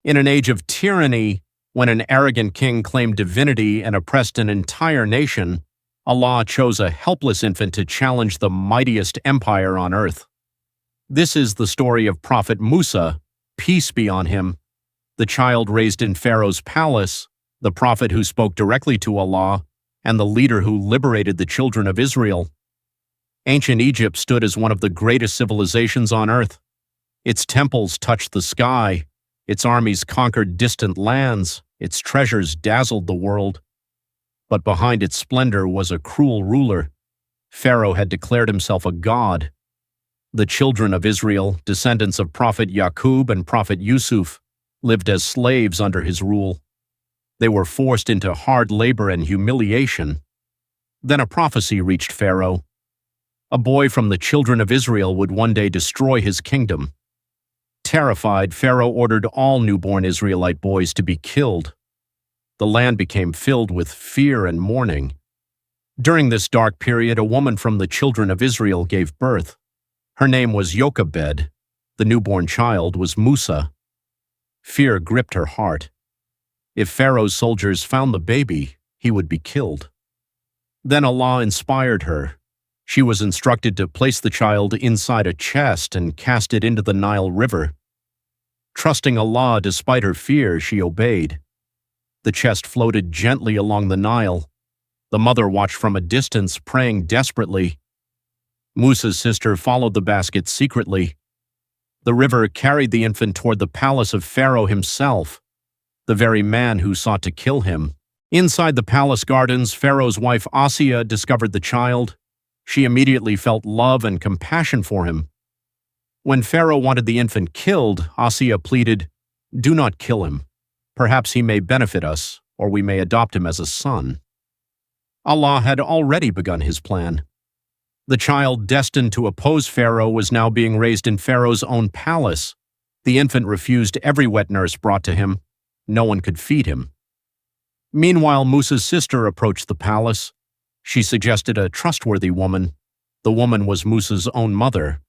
In an age of tyranny, when an arrogant king claimed divinity and oppressed an entire nation, Allah chose a helpless infant to challenge the mightiest empire on earth. This is the story of Prophet Musa, peace be on him, the child raised in Pharaoh's palace, the prophet who spoke directly to Allah, and the leader who liberated the children of Israel. Ancient Egypt stood as one of the greatest civilizations on earth. Its temples touched the sky, its armies conquered distant lands, its treasures dazzled the world. But behind its splendor was a cruel ruler. Pharaoh had declared himself a god. The children of Israel, descendants of Prophet Yaqub and Prophet Yusuf, lived as slaves under his rule. They were forced into hard labor and humiliation. Then a prophecy reached Pharaoh. A boy from the children of Israel would one day destroy his kingdom. Terrified, Pharaoh ordered all newborn Israelite boys to be killed. The land became filled with fear and mourning. During this dark period, a woman from the children of Israel gave birth. Her name was Jochebed. The newborn child was Musa. Fear gripped her heart. If Pharaoh's soldiers found the baby, he would be killed. Then Allah inspired her. She was instructed to place the child inside a chest and cast it into the Nile River. Trusting Allah despite her fear, she obeyed. The chest floated gently along the Nile. The mother watched from a distance, praying desperately. Musa's sister followed the basket secretly. The river carried the infant toward the palace of Pharaoh himself, the very man who sought to kill him. Inside the palace gardens, Pharaoh's wife Asiya discovered the child. She immediately felt love and compassion for him. When Pharaoh wanted the infant killed, Asiya pleaded, "Do not kill him. Perhaps he may benefit us, or we may adopt him as a son." Allah had already begun his plan. The child destined to oppose Pharaoh was now being raised in Pharaoh's own palace. The infant refused every wet nurse brought to him. No one could feed him. Meanwhile, Musa's sister approached the palace. She suggested a trustworthy woman. The woman was Musa's own mother.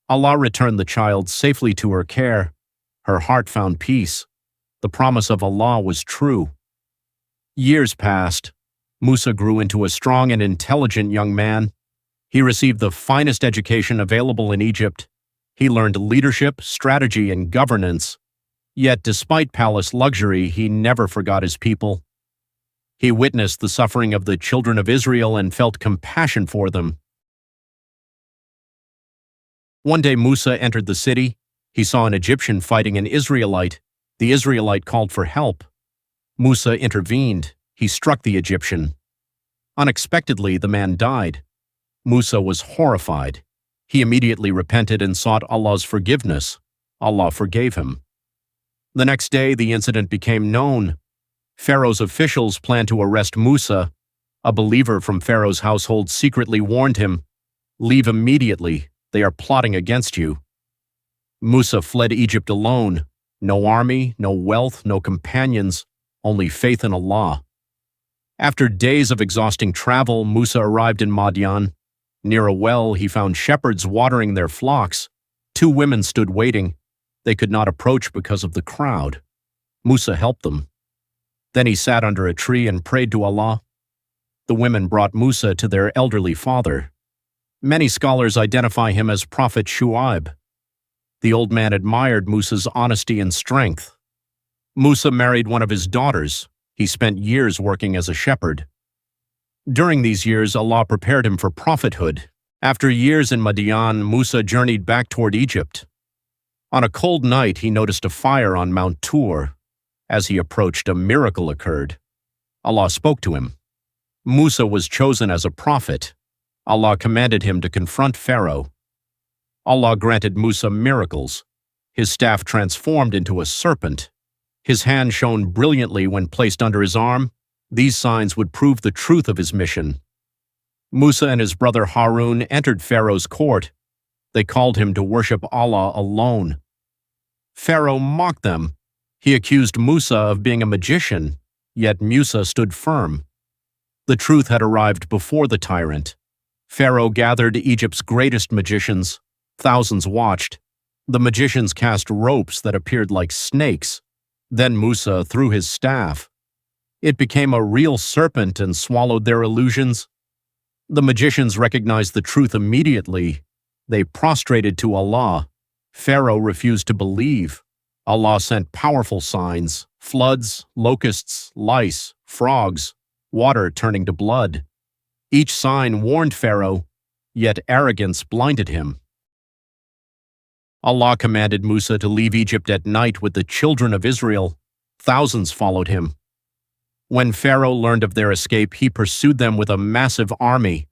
Allah returned the child safely to her care. Her heart found peace. The promise of Allah was true. Years passed. Musa grew into a strong and intelligent young man. He received the finest education available in Egypt. He learned leadership, strategy, and governance. Yet, despite palace luxury, he never forgot his people. He witnessed the suffering of the children of Israel and felt compassion for them. One day Musa entered the city. He saw an Egyptian fighting an Israelite. The Israelite called for help. Musa intervened. He struck the Egyptian. Unexpectedly, the man died. Musa was horrified. He immediately repented and sought Allah's forgiveness. Allah forgave him. The next day, the incident became known. Pharaoh's officials planned to arrest Musa. A believer from Pharaoh's household secretly warned him, "Leave immediately. They are plotting against you." Musa fled Egypt alone. No army, no wealth, no companions, only faith in Allah. After days of exhausting travel, Musa arrived in Madyan. Near a well, he found shepherds watering their flocks. 2 women stood waiting. They could not approach because of the crowd. Musa helped them. Then he sat under a tree and prayed to Allah. The women brought Musa to their elderly father. Many scholars identify him as Prophet Shu'aib. The old man admired Musa's honesty and strength. Musa married one of his daughters. He spent years working as a shepherd. During these years, Allah prepared him for prophethood. After years in Madyan, Musa journeyed back toward Egypt. On a cold night, he noticed a fire on Mount Tur. As he approached, a miracle occurred. Allah spoke to him. Musa was chosen as a prophet. Allah commanded him to confront Pharaoh. Allah granted Musa miracles. His staff transformed into a serpent. His hand shone brilliantly when placed under his arm. These signs would prove the truth of his mission. Musa and his brother Harun entered Pharaoh's court. They called him to worship Allah alone. Pharaoh mocked them. He accused Musa of being a magician, yet Musa stood firm. The truth had arrived before the tyrant. Pharaoh gathered Egypt's greatest magicians. Thousands watched. The magicians cast ropes that appeared like snakes. Then Musa threw his staff. It became a real serpent and swallowed their illusions. The magicians recognized the truth immediately. They prostrated to Allah. Pharaoh refused to believe. Allah sent powerful signs: floods, locusts, lice, frogs, water turning to blood. Each sign warned Pharaoh, yet arrogance blinded him. Allah commanded Musa to leave Egypt at night with the children of Israel. Thousands followed him. When Pharaoh learned of their escape, he pursued them with a massive army.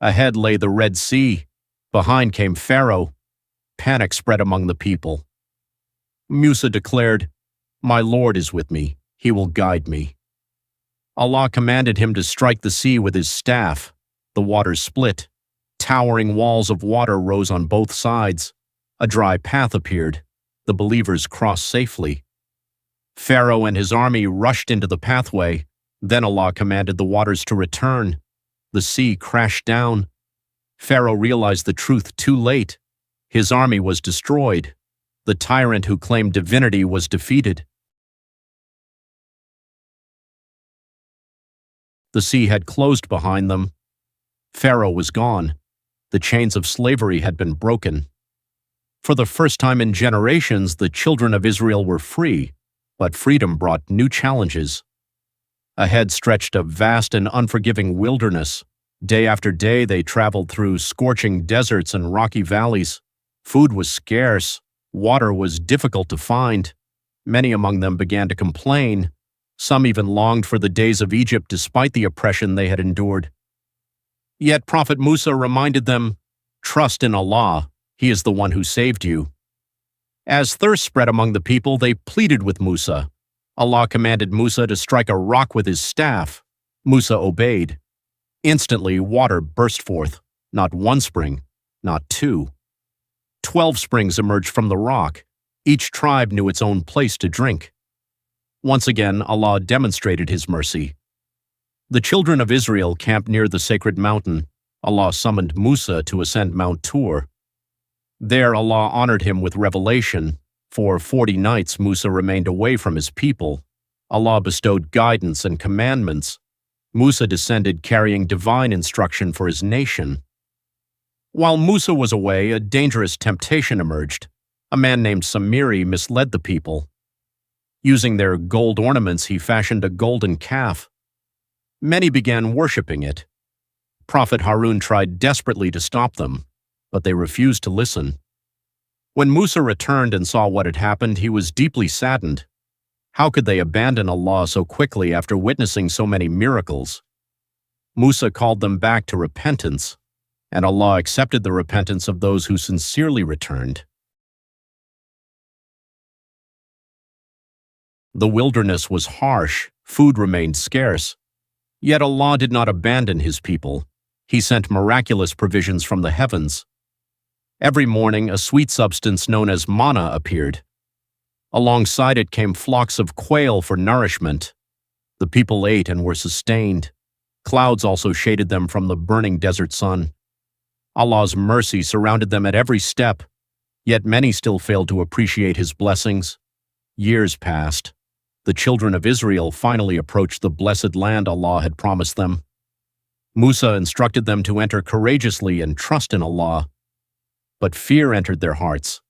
Ahead lay the Red Sea. Behind came Pharaoh. Panic spread among the people. Musa declared, "My Lord is with me. He will guide me." Allah commanded him to strike the sea with his staff. The waters split. Towering walls of water rose on both sides. A dry path appeared. The believers crossed safely. Pharaoh and his army rushed into the pathway. Then Allah commanded the waters to return. The sea crashed down. Pharaoh realized the truth too late. His army was destroyed. The tyrant who claimed divinity was defeated. The sea had closed behind them. Pharaoh was gone. The chains of slavery had been broken. For the first time in generations, the children of Israel were free, but freedom brought new challenges. Ahead stretched a vast and unforgiving wilderness. Day after day, they traveled through scorching deserts and rocky valleys. Food was scarce. Water was difficult to find. Many among them began to complain. Some even longed for the days of Egypt despite the oppression they had endured. Yet Prophet Musa reminded them, "Trust in Allah. He is the one who saved you." As thirst spread among the people, they pleaded with Musa. Allah commanded Musa to strike a rock with his staff. Musa obeyed. Instantly, water burst forth. Not one spring, not two. 12 springs emerged from the rock. Each tribe knew its own place to drink. Once again, Allah demonstrated His mercy. The children of Israel camped near the sacred mountain. Allah summoned Musa to ascend Mount Tur. There Allah honored him with revelation. For 40 nights Musa remained away from his people. Allah bestowed guidance and commandments. Musa descended carrying divine instruction for his nation. While Musa was away, a dangerous temptation emerged. A man named Samiri misled the people. Using their gold ornaments, he fashioned a golden calf. Many began worshipping it. Prophet Harun tried desperately to stop them, but they refused to listen. When Musa returned and saw what had happened, he was deeply saddened. How could they abandon Allah so quickly after witnessing so many miracles? Musa called them back to repentance, and Allah accepted the repentance of those who sincerely returned. The wilderness was harsh, food remained scarce. Yet Allah did not abandon His people. He sent miraculous provisions from the heavens. Every morning, a sweet substance known as manna appeared. Alongside it came flocks of quail for nourishment. The people ate and were sustained. Clouds also shaded them from the burning desert sun. Allah's mercy surrounded them at every step, yet many still failed to appreciate His blessings. Years passed. The children of Israel finally approached the blessed land Allah had promised them. Musa instructed them to enter courageously and trust in Allah. But fear entered their hearts.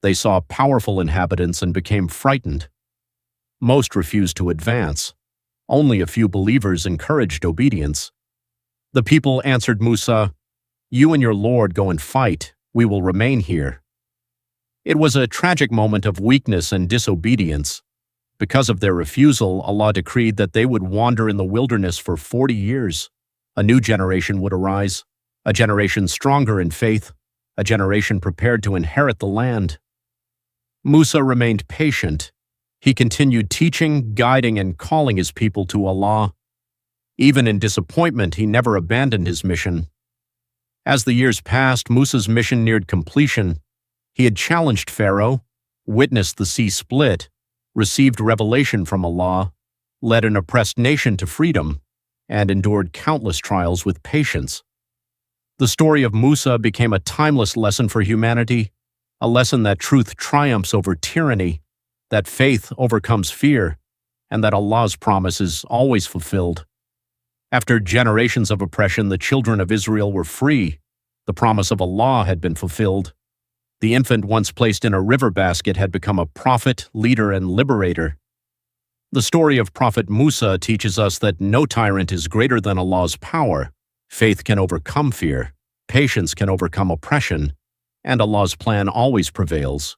They saw powerful inhabitants and became frightened. Most refused to advance. Only a few believers encouraged obedience. The people answered Musa, "You and your Lord go and fight. We will remain here." It was a tragic moment of weakness and disobedience. Because of their refusal, Allah decreed that they would wander in the wilderness for 40 years. A new generation would arise, a generation stronger in faith, a generation prepared to inherit the land. Musa remained patient. He continued teaching, guiding, and calling his people to Allah. Even in disappointment, he never abandoned his mission. As the years passed, Musa's mission neared completion. He had challenged Pharaoh, witnessed the sea split, received revelation from Allah, led an oppressed nation to freedom, and endured countless trials with patience. The story of Musa became a timeless lesson for humanity. a lesson that truth triumphs over tyranny, that faith overcomes fear, and that Allah's promise is always fulfilled. After generations of oppression, the children of Israel were free. The promise of Allah had been fulfilled. The infant once placed in a river basket had become a prophet, leader, and liberator. The story of Prophet Musa teaches us that no tyrant is greater than Allah's power. Faith can overcome fear, patience can overcome oppression, and Allah's plan always prevails.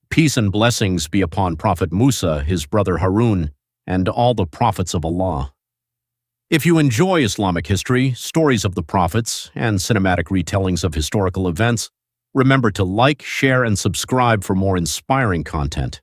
Peace and blessings be upon Prophet Musa, his brother Harun, and all the prophets of Allah. If you enjoy Islamic history, stories of the prophets, and cinematic retellings of historical events, remember to like, share, and subscribe for more inspiring content.